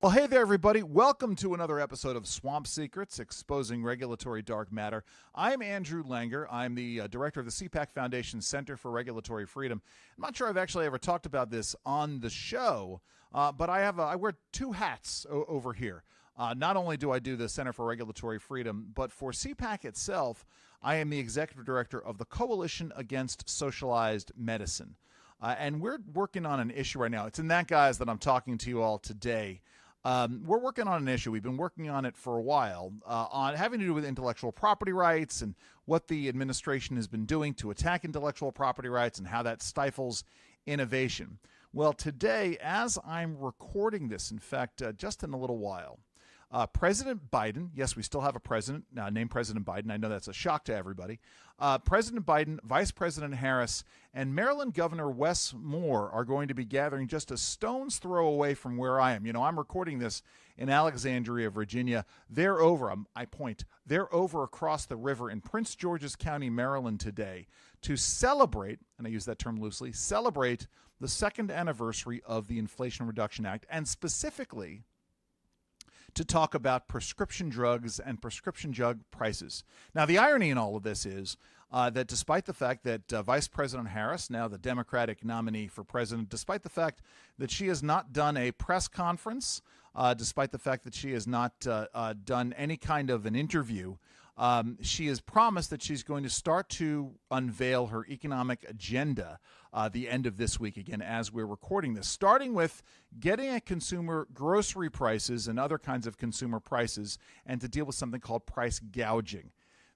Well, hey there, everybody. Welcome to another episode of Swamp Secrets, Exposing Regulatory Dark Matter. I'm Andrew Langer. I'm the director of the CPAC Foundation Center for Regulatory Freedom. I'm not sure I've actually ever talked about this on the show, but I wear two hats over here. Not only do I do the Center for Regulatory Freedom, but for CPAC itself, I am the executive director of the Coalition Against Socialized Medicine. And we're working on an issue right now. It's in that, guise, that I'm talking to you all today. We're working on an issue. We've been working on it for a while, on having to do with intellectual property rights and what the administration has been doing to attack intellectual property rights and how that stifles innovation. Well, today, as I'm recording this, in fact, just in a little while, President Biden, yes, we still have a president named President Biden. I know that's a shock to everybody. President Biden, Vice President Harris, and Maryland Governor Wes Moore are going to be gathering just a stone's throw away from where I am. You know, I'm recording this in Alexandria, Virginia. They're over across the river in Prince George's County, Maryland today to celebrate, and I use that term loosely, celebrate the second anniversary of the Inflation Reduction Act, and specifically to talk about prescription drugs and prescription drug prices. Now, the irony in all of this is that despite the fact that Vice President Harris, now the Democratic nominee for president, despite the fact that she has not done a press conference, despite the fact that she has not done any kind of an interview, she has promised that she's going to start to unveil her economic agenda the end of this week, again, as we're recording this, starting with getting at consumer grocery prices and other kinds of consumer prices and to deal with something called price gouging.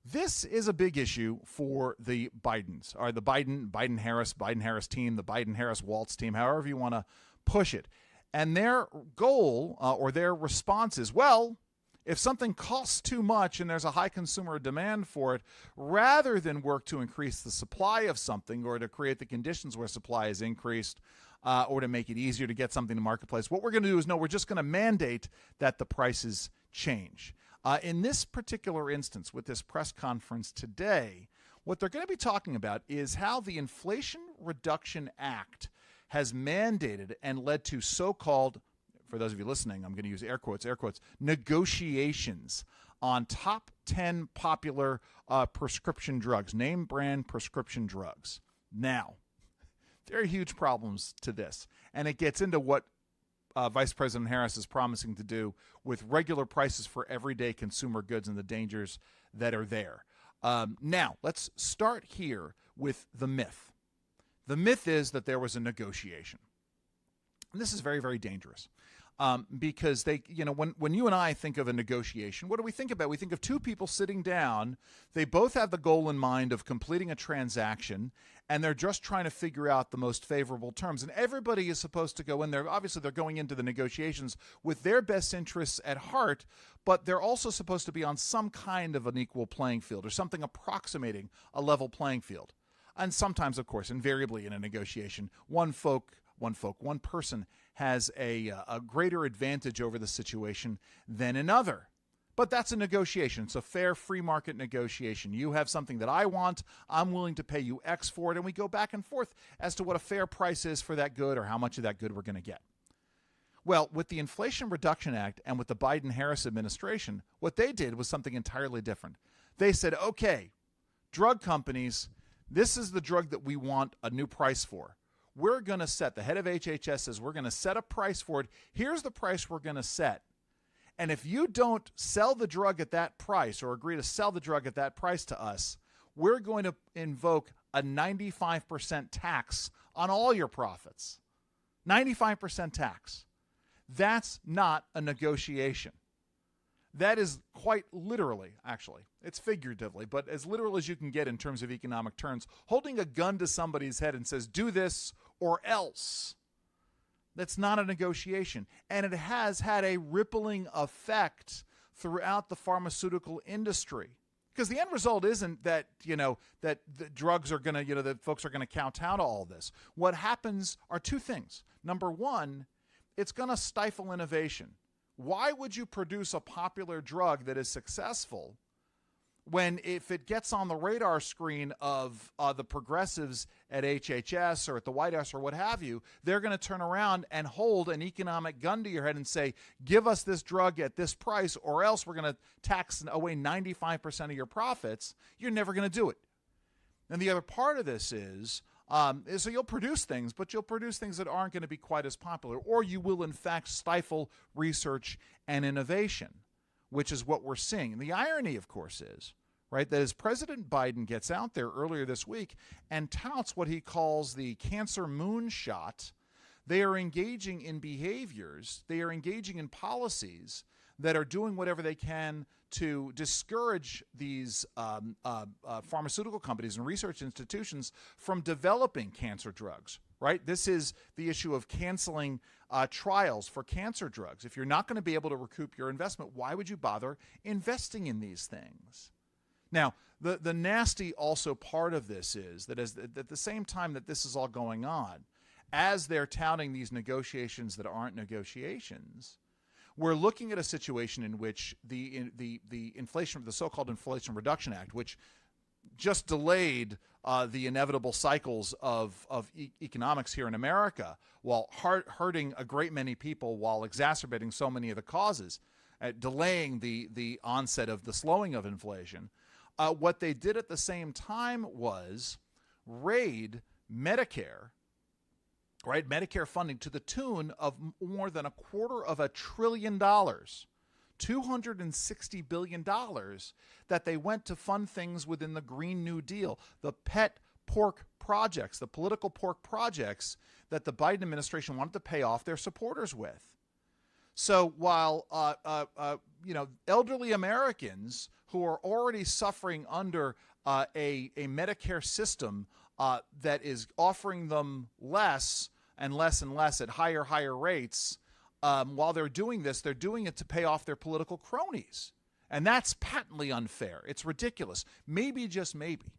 This is a big issue for the Bidens, or the Biden-Harris team, the Biden-Harris-Waltz team, however you want to push it. And their goal or their response is, well, if something costs too much and there's a high consumer demand for it, rather than work to increase the supply of something or to create the conditions where supply is increased or to make it easier to get something to the marketplace, what we're going to do is, no, we're just going to mandate that the prices change. In this particular instance, with this press conference today, what they're going to be talking about is how the Inflation Reduction Act has mandated and led to so-called, for those of you listening, I'm going to use air quotes, negotiations on top 10 popular prescription drugs, name brand prescription drugs. Now, there are huge problems to this, and it gets into what Vice President Harris is promising to do with regular prices for everyday consumer goods and the dangers that are there. Now, let's start here with the myth. The myth is that there was a negotiation. And this is very, very dangerous. Because when you and I think of a negotiation, what do we think about? We think of two people sitting down. They both have the goal in mind of completing a transaction, and they're just trying to figure out the most favorable terms. And everybody is supposed to go in there. Obviously, they're going into the negotiations with their best interests at heart, but they're also supposed to be on some kind of an equal playing field or something approximating a level playing field. And sometimes, of course, invariably in a negotiation, one person has a greater advantage over the situation than another. But that's a negotiation. It's a fair free market negotiation. You have something that I want. I'm willing to pay you X for it. And we go back and forth as to what a fair price is for that good or how much of that good we're going to get. Well, with the Inflation Reduction Act and with the Biden-Harris administration, what they did was something entirely different. They said, okay, drug companies, this is the drug that we want a new price for. We're going to set, the head of HHS says, we're going to set a price for it. Here's the price we're going to set. And if you don't sell the drug at that price or agree to sell the drug at that price to us, we're going to invoke a 95% tax on all your profits. 95% tax. That's not a negotiation. That is quite literally, actually, it's figuratively, but as literal as you can get in terms of economic terms, holding a gun to somebody's head and says, do this or else. That's not a negotiation. And it has had a rippling effect throughout the pharmaceutical industry. Because the end result isn't that, that the drugs are going to, that folks are going to kowtow to all this. What happens are two things. Number one, it's going to stifle innovation. Why would you produce a popular drug that is successful when if it gets on the radar screen of the progressives at HHS or at the White House or what have you, they're going to turn around and hold an economic gun to your head and say, give us this drug at this price or else we're going to tax away 95% of your profits. You're never going to do it. And the other part of this is so you'll produce things, but you'll produce things that aren't going to be quite as popular, or you will in fact stifle research and innovation, which is what we're seeing. And the irony, of course, is, right, that as President Biden gets out there earlier this week and touts what he calls the cancer moonshot, they are engaging in behaviors, they are engaging in policies that are doing whatever they can to discourage these pharmaceutical companies and research institutions from developing cancer drugs, right? This is the issue of canceling trials for cancer drugs. If you're not going to be able to recoup your investment, why would you bother investing in these things? Now, the nasty also part of this is that at the same time that this is all going on, as they're touting these negotiations that aren't negotiations, we're looking at a situation in which the inflation, the so-called Inflation Reduction Act, which just delayed the inevitable cycles of economics here in America while hurting a great many people while exacerbating so many of the causes, delaying the onset of the slowing of inflation. What they did at the same time was raid Medicare, right? Medicare funding to the tune of more than $250 billion, $260 billion that they went to fund things within the Green New Deal, the pet pork projects, the political pork projects that the Biden administration wanted to pay off their supporters with. So while elderly Americans who are already suffering under a Medicare system that is offering them less and less and less at higher rates, while they're doing this, they're doing it to pay off their political cronies. And that's patently unfair. It's ridiculous. Maybe, just maybe.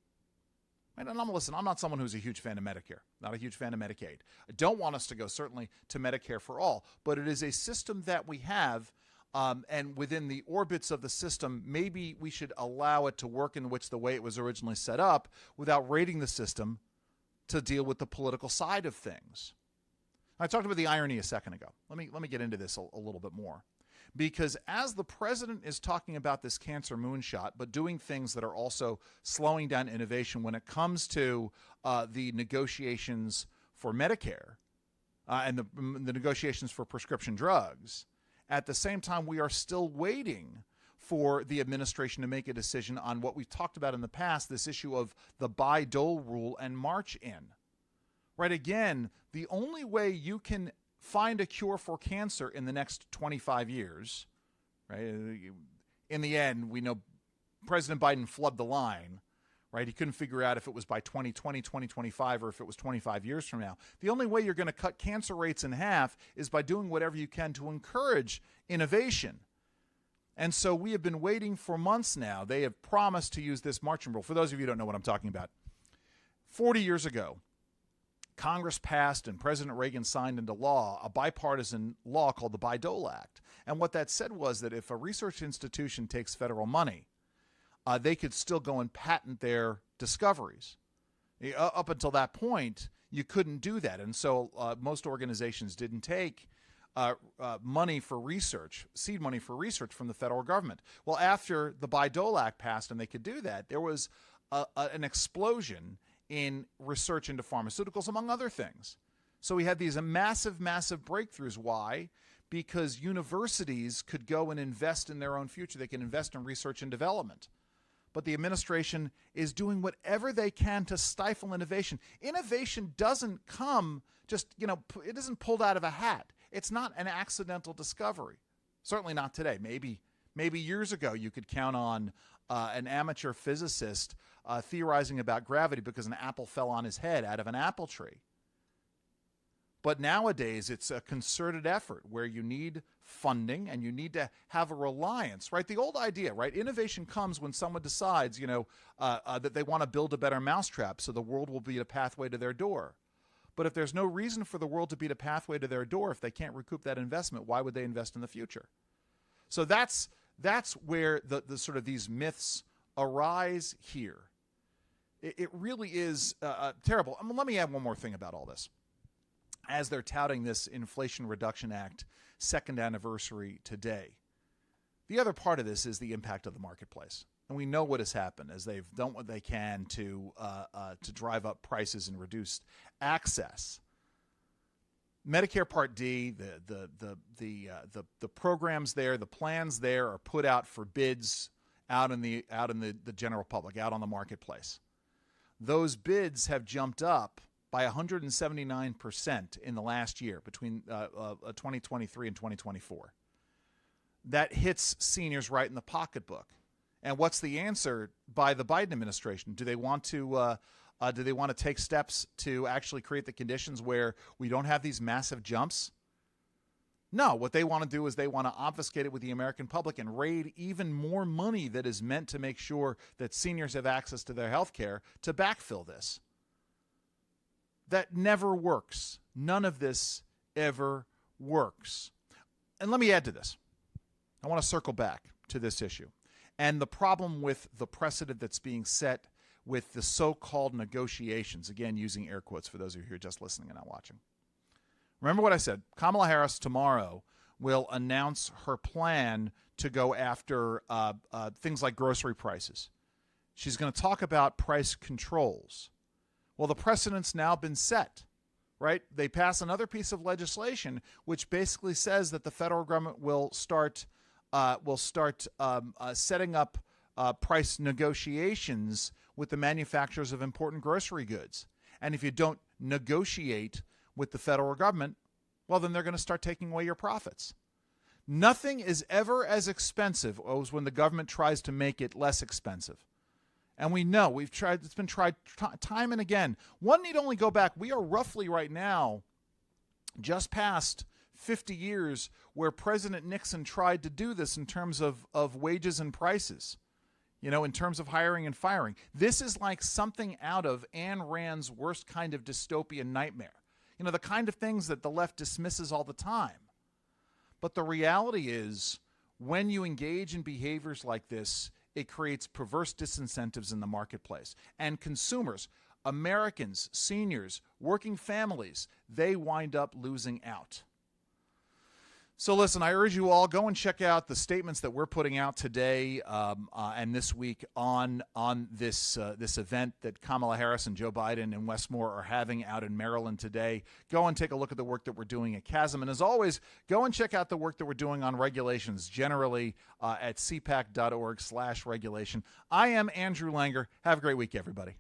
And I'm not someone who's a huge fan of Medicare, not a huge fan of Medicaid. I don't want us to go, certainly, to Medicare for all. But it is a system that we have, and within the orbits of the system, maybe we should allow it to work in which the way it was originally set up without raiding the system to deal with the political side of things. I talked about the irony a second ago. Let me get into this a little bit more. Because as the president is talking about this cancer moonshot, but doing things that are also slowing down innovation when it comes to the negotiations for Medicare and the negotiations for prescription drugs, at the same time, we are still waiting for the administration to make a decision on what we've talked about in the past, this issue of the Bayh-Dole rule and march in. Right, again, the only way you can find a cure for cancer in the next 25 years, right? In the end, we know President Biden flubbed the line, right? He couldn't figure out if it was by 2020, 2025, or if it was 25 years from now. The only way you're going to cut cancer rates in half is by doing whatever you can to encourage innovation. And so we have been waiting for months now. They have promised to use this marching rule. For those of you who don't know what I'm talking about, 40 years ago, Congress passed and President Reagan signed into law a bipartisan law called the Bayh-Dole Act. And what that said was that if a research institution takes federal money, they could still go and patent their discoveries. Up until that point, you couldn't do that. And so most organizations didn't take money for research, seed money for research from the federal government. Well, after the Bayh-Dole Act passed and they could do that, there was an explosion in research into pharmaceuticals, among other things. So we had these massive breakthroughs. Why? Because universities could go and invest in their own future. They can invest in research and development. But the administration is doing whatever they can to stifle innovation. Innovation doesn't come just, it isn't pulled out of a hat. It's not an accidental discovery. Certainly not today. Maybe years ago you could count on an amateur physicist theorizing about gravity because an apple fell on his head out of an apple tree. But nowadays, it's a concerted effort where you need funding and you need to have a reliance, right? The old idea, right? Innovation comes when someone decides, that they want to build a better mousetrap so the world will be a pathway to their door. But if there's no reason for the world to be a pathway to their door, if they can't recoup that investment, why would they invest in the future? So that's where the sort of these myths arise here. It really is terrible. I mean, let me add one more thing about all this. As they're touting this Inflation Reduction Act second anniversary today, the other part of this is the impact of the marketplace. And we know what has happened as they've done what they can to drive up prices and reduce access. Medicare Part D, the programs there, the plans there are put out for bids out in the general public, out on the marketplace. Those bids have jumped up by 179% in the last year between 2023 and 2024. That hits seniors right in the pocketbook. And what's the answer by the Biden administration? Do they want to take steps to actually create the conditions where we don't have these massive jumps? No, what they want to do is they want to obfuscate it with the American public and raid even more money that is meant to make sure that seniors have access to their health care to backfill this. That never works. None of this ever works. And let me add to this. I want to circle back to this issue and the problem with the precedent that's being set with the so-called negotiations, again, using air quotes for those of you who are just listening and not watching. Remember what I said. Kamala Harris tomorrow will announce her plan to go after things like grocery prices. She's going to talk about price controls. Well, the precedent's now been set, right? They pass another piece of legislation which basically says that the federal government will start setting up price negotiations with the manufacturers of important grocery goods. And if you don't negotiate with the federal government, well, then they're going to start taking away your profits. Nothing is ever as expensive as when the government tries to make it less expensive. And we know, it's been tried time and again. One need only go back. We are roughly right now just past 50 years where President Nixon tried to do this in terms of wages and prices, in terms of hiring and firing. This is like something out of Ayn Rand's worst kind of dystopian nightmare. The kind of things that the left dismisses all the time. But the reality is, when you engage in behaviors like this, it creates perverse disincentives in the marketplace. And consumers, Americans, seniors, working families, they wind up losing out. So listen, I urge you all, go and check out the statements that we're putting out today and this week on this event that Kamala Harris and Joe Biden and Wes Moore are having out in Maryland today. Go and take a look at the work that we're doing at CHASM. And as always, go and check out the work that we're doing on regulations generally at cpac.org/regulation. I am Andrew Langer. Have a great week, everybody.